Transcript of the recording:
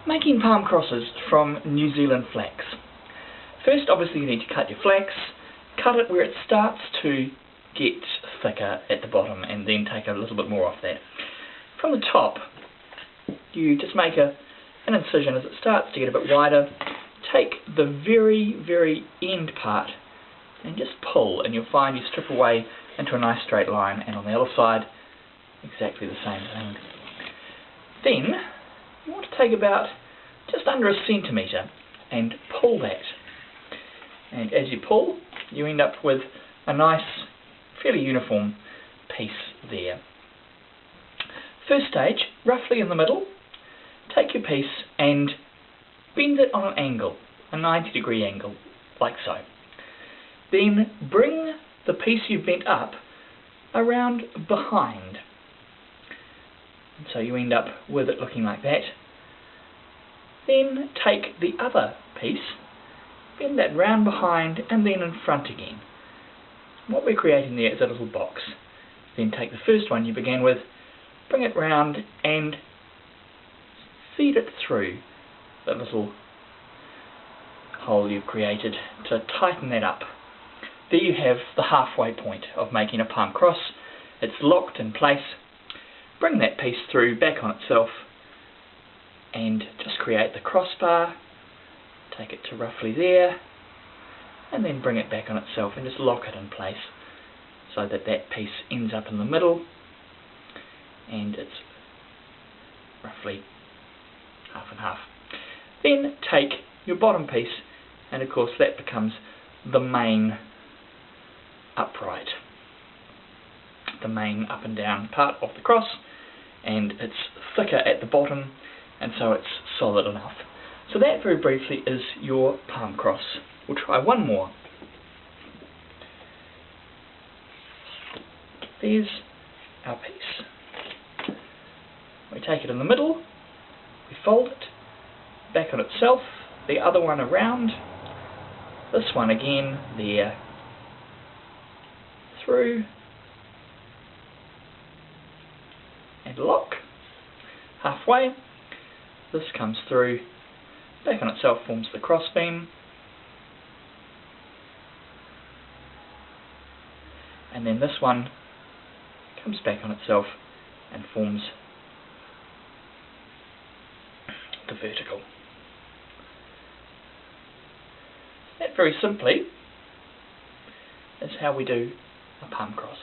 Making palm crosses from New Zealand flax. First, obviously, you need to cut your flax. Cut it where it starts to get thicker at the bottom, and then take a little bit more off that. From the top, you just make an incision as it starts to get a bit wider. Take the very end part and just pull, and you'll find you strip away into a nice straight line, and on the other side exactly the same thing. Then you want to take about just under 1 centimetre and pull that, and as you pull you end up with a nice fairly uniform piece there. First stage, roughly in the middle, take your piece and bend it on an angle, a 90-degree angle, like so. Then bring the piece you've bent up around behind. And so you end up with it looking like that. Then take the other piece, bend that round behind and then in front again. What we're creating there is a little box. Then take the first one you began with, bring it round and feed it through the little hole you've created to tighten that up. There you have the halfway point of making a palm cross. It's locked in place. Bring that piece through back on itself and just create the crossbar. Take it to roughly there and then bring it back on itself and just lock it in place so that that piece ends up in the middle and it's roughly half and half. Then take your bottom piece, and of course that becomes the main upright, the main up and down part of the cross, and it's thicker at the bottom and so it's solid enough. So that very briefly is your palm cross. We'll try one more. There's our piece. We take it in the middle, we fold it back on itself, the other one around, this one again there, through, and lock, halfway, this comes through, back on itself forms the crossbeam, and then this one comes back on itself and forms the vertical. That very simply is how we do a palm cross.